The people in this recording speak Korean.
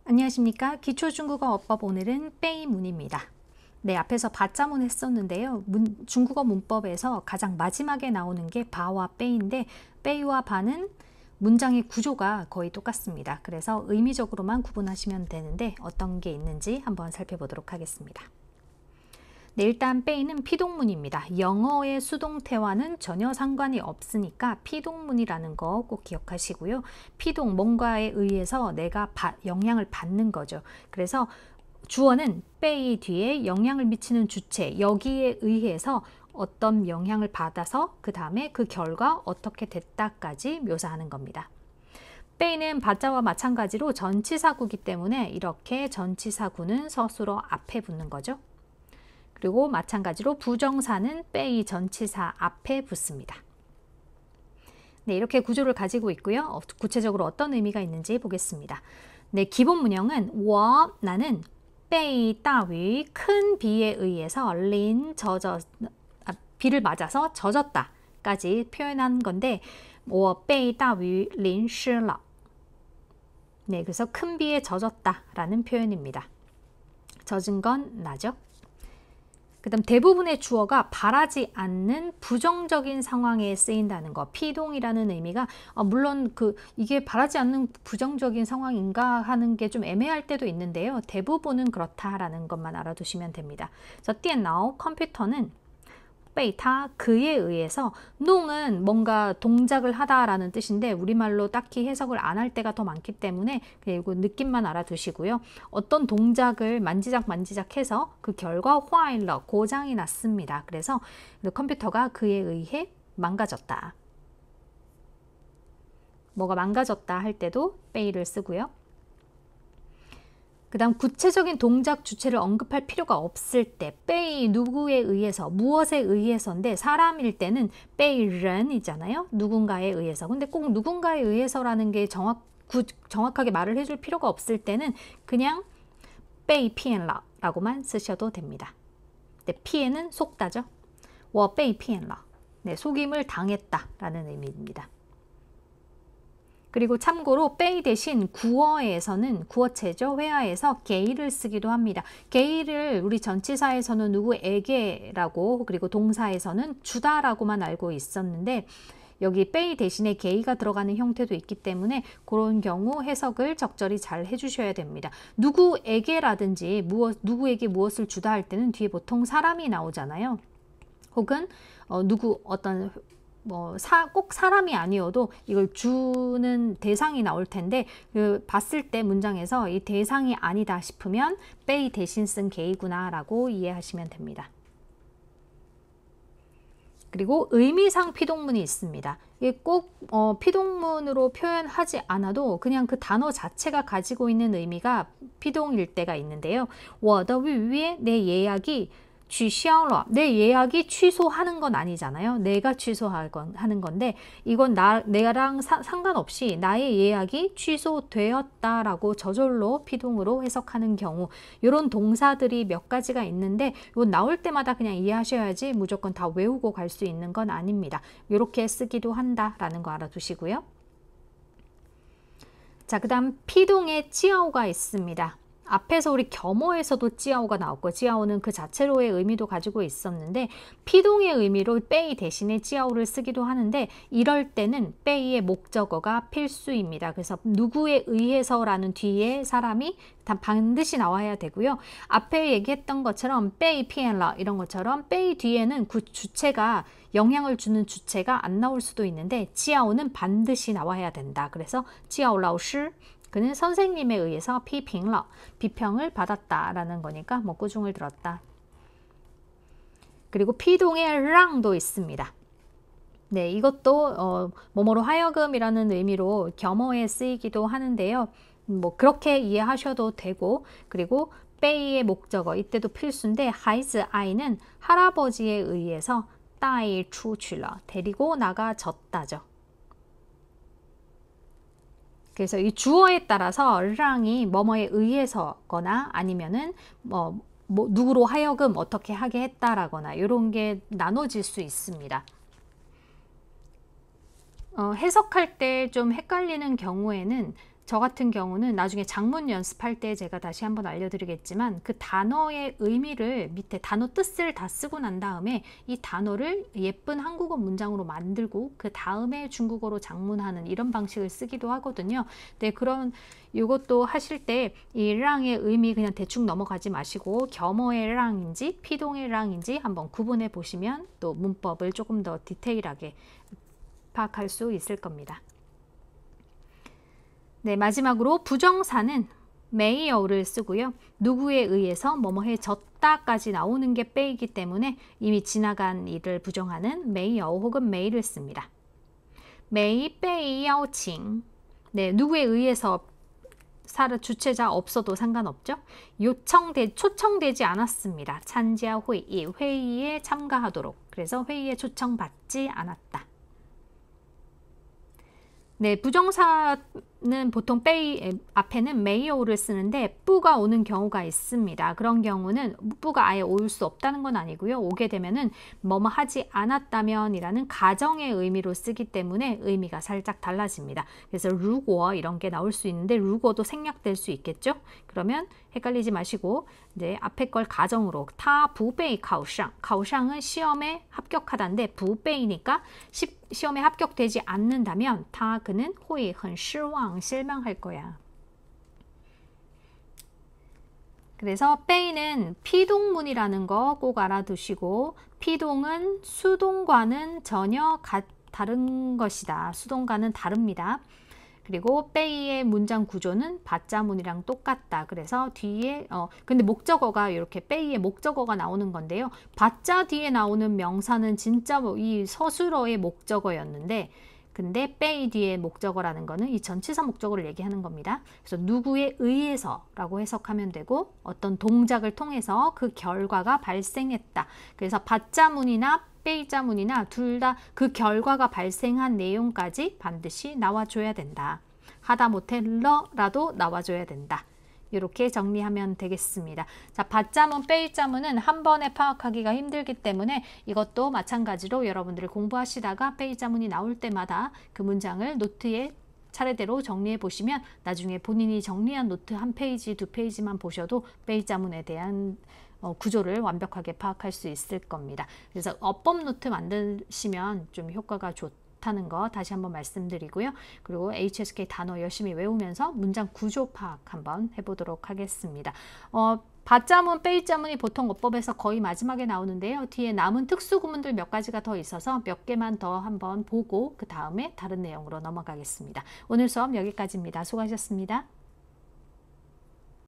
안녕하십니까. 기초중국어 어법 오늘은 빼이문입니다. 네, 앞에서 바자문 했었는데요. 중국어 문법에서 가장 마지막에 나오는 게 바와 빼인데 빼와 바는 문장의 구조가 거의 똑같습니다. 그래서 의미적으로만 구분하시면 되는데 어떤 게 있는지 한번 살펴보도록 하겠습니다. 네, 일단 빼이는 피동문입니다. 영어의 수동태와는 전혀 상관이 없으니까 피동문이라는 거 꼭 기억하시고요. 피동, 뭔가에 의해서 내가 영향을 받는 거죠. 그래서 주어는 빼이 뒤에 영향을 미치는 주체, 여기에 의해서 어떤 영향을 받아서 그 다음에 그 결과 어떻게 됐다까지 묘사하는 겁니다. 빼이는 바자와 마찬가지로 전치사구이기 때문에 이렇게 전치사구는 서술어 앞에 붙는 거죠. 그리고 마찬가지로 부정사는 빼이 전치사 앞에 붙습니다. 네, 이렇게 구조를 가지고 있고요. 구체적으로 어떤 의미가 있는지 보겠습니다. 네, 기본 문형은 我 나는 被大雨 큰 비에 의해서 비를 맞아서 젖었다 까지 표현한 건데 我被大雨淋湿了 네, 그래서 큰 비에 젖었다 라는 표현입니다. 젖은 건 나죠. 그 다음 대부분의 주어가 바라지 않는 부정적인 상황에 쓰인다는 거. 피동이라는 의미가 물론 이게 바라지 않는 부정적인 상황인가 하는 게 좀 애매할 때도 있는데요. 대부분은 그렇다라는 것만 알아두시면 됩니다. 그래서 电脑 컴퓨터는 被他 그에 의해서 농은 뭔가 동작을 하다라는 뜻인데 우리말로 딱히 해석을 안 할 때가 더 많기 때문에 그리고 느낌만 알아두시고요. 어떤 동작을 만지작 해서 그 결과 화일러 고장이 났습니다. 그래서 컴퓨터가 그에 의해 망가졌다. 뭐가 망가졌다 할 때도 빼이를 쓰고요. 그 다음 구체적인 동작 주체를 언급할 필요가 없을 때 빼이 누구에 의해서 무엇에 의해서인데 사람일 때는 빼이른이잖아요. 누군가에 의해서. 근데 꼭 누군가에 의해서라는 게 정확하게 말을 해줄 필요가 없을 때는 그냥 빼이 피엔러 라고만 쓰셔도 됩니다. 네, 피에는 속다죠. 我被骗了 네, 속임을 당했다 라는 의미입니다. 그리고 참고로 빼이 대신 구어에서는 구어체죠. 회화에서 게이를 쓰기도 합니다. 게이를 우리 전치사에서는 누구에게라고 그리고 동사에서는 주다라고만 알고 있었는데 여기 빼이 대신에 게이가 들어가는 형태도 있기 때문에 그런 경우 해석을 적절히 잘 해주셔야 됩니다. 누구에게라든지 누구에게 무엇을 주다 할 때는 뒤에 보통 사람이 나오잖아요. 혹은 꼭 사람이 아니어도 이걸 주는 대상이 나올 텐데 봤을 때 문장에서 이 대상이 아니다 싶으면 빼이 대신 쓴 게이구나 라고 이해하시면 됩니다. 그리고 의미상 피동문이 있습니다. 이게 꼭 피동문으로 표현하지 않아도 그냥 그 단어 자체가 가지고 있는 의미가 피동일 때가 있는데요. 我的预约 내 예약이 取消了 내 예약이 취소하는 건 아니잖아요. 내가 취소하는 건데 이건 내랑 상관없이 나의 예약이 취소되었다라고 저절로 피동으로 해석하는 경우 이런 동사들이 몇 가지가 있는데 이거 나올 때마다 그냥 이해하셔야지 무조건 다 외우고 갈 수 있는 건 아닙니다. 이렇게 쓰기도 한다라는 거 알아두시고요. 자, 그 다음 피동에 찌아오가 있습니다. 앞에서 우리 겸어에서도 찌아오가 나왔고 찌아오는 그 자체로의 의미도 가지고 있었는데 피동의 의미로 빼이 대신에 찌아오를 쓰기도 하는데 이럴 때는 빼이의 목적어가 필수입니다. 그래서 누구에 의해서라는 뒤에 사람이 반드시 나와야 되고요. 앞에 얘기했던 것처럼 빼이 피엔러 이런 것처럼 빼이 뒤에는 그 주체가 영향을 주는 주체가 안 나올 수도 있는데 찌아오는 반드시 나와야 된다. 그래서 찌아오 라오시 그는 선생님에 의해서 피핑러 비평을 받았다라는 거니까 꾸중을 들었다. 그리고 피동의 랑도 있습니다. 네, 이것도 뭐뭐로 하여금이라는 의미로 겸어에 쓰이기도 하는데요. 그렇게 이해하셔도 되고 그리고 빼이의 목적어 이때도 필수인데 하이즈 아이는 할아버지에 의해서 따이 추출러 데리고 나가졌다죠. 그래서 이 주어에 따라서 랑이 뭐뭐에 의해서거나 아니면은 누구로 하여금 어떻게 하게 했다라거나 이런 게 나눠질 수 있습니다. 해석할 때 좀 헷갈리는 경우에는 저 같은 경우는 나중에 작문 연습할 때 제가 다시 한번 알려드리겠지만 그 단어의 의미를 밑에 단어 뜻을 다 쓰고 난 다음에 이 단어를 예쁜 한국어 문장으로 만들고 그 다음에 중국어로 작문하는 이런 방식을 쓰기도 하거든요. 네, 그런 이것도 하실 때 이 랑의 의미 그냥 대충 넘어가지 마시고 겸어의 랑인지 피동의 랑인지 한번 구분해 보시면 또 문법을 조금 더 디테일하게 파악할 수 있을 겁니다. 네, 마지막으로 부정사는 메이어를 쓰고요. 누구에 의해서 뭐뭐해졌다까지 나오는 게 빼이기 때문에 이미 지나간 일을 부정하는 메이어 혹은 메이를 씁니다. 메이 빼이 야오칭. 네, 누구에 의해서 주체자 없어도 상관없죠. 초청되지 않았습니다. 찬지아 회의, 회의에 참가하도록. 그래서 회의에 초청받지 않았다. 네, 부정사는 보통 앞에는 메이어를 쓰는데 뿌가 오는 경우가 있습니다. 그런 경우는 뿌가 아예 올 수 없다는 건 아니고요. 오게 되면은 뭐뭐 하지 않았다면 이라는 가정의 의미로 쓰기 때문에 의미가 살짝 달라집니다. 그래서 루고 이런 게 나올 수 있는데 루고도 생략될 수 있겠죠. 그러면 헷갈리지 마시고 이제 앞에 걸 가정으로 타 부베이 가오샹은 시험에 합격하다인데 부베이니까 시험에 합격되지 않는다면 그는 호이 실망할 거야. 그래서 빼이는 피동문이라는 거 꼭 알아두시고 피동은 수동과는 전혀 다른 것이다. 수동과는 다릅니다. 그리고 빼이의 문장 구조는 받자문이랑 똑같다. 그래서 뒤에 근데 목적어가 이렇게 빼이의 목적어가 나오는 건데요. 받자 뒤에 나오는 명사는 진짜 이 서술어의 목적어였는데 근데 빼이 뒤에 목적어라는 거는 이 전치사 목적어를 얘기하는 겁니다. 그래서 누구에 의해서라고 해석하면 되고 어떤 동작을 통해서 그 결과가 발생했다. 그래서 받자문이나 빼이자문이나 둘 다 그 결과가 발생한 내용까지 반드시 나와줘야 된다. 하다못해 러라도 나와줘야 된다. 이렇게 정리하면 되겠습니다. 자, 받자문, 빼이자문은 한 번에 파악하기가 힘들기 때문에 이것도 마찬가지로 여러분들이 공부하시다가 빼이자문이 나올 때마다 그 문장을 노트에 차례대로 정리해 보시면 나중에 본인이 정리한 노트 한 페이지, 두 페이지만 보셔도 빼이자문에 대한 구조를 완벽하게 파악할 수 있을 겁니다. 그래서 어법 노트 만드시면 좀 효과가 좋다는 거 다시 한번 말씀드리고요. 그리고 HSK 단어 열심히 외우면서 문장 구조 파악 한번 해보도록 하겠습니다. 받자문, 빼이자문이 보통 어법에서 거의 마지막에 나오는데요. 뒤에 남은 특수구문들 몇 가지가 더 있어서 몇 개만 더 한번 보고 그 다음에 다른 내용으로 넘어가겠습니다. 오늘 수업 여기까지입니다. 수고하셨습니다.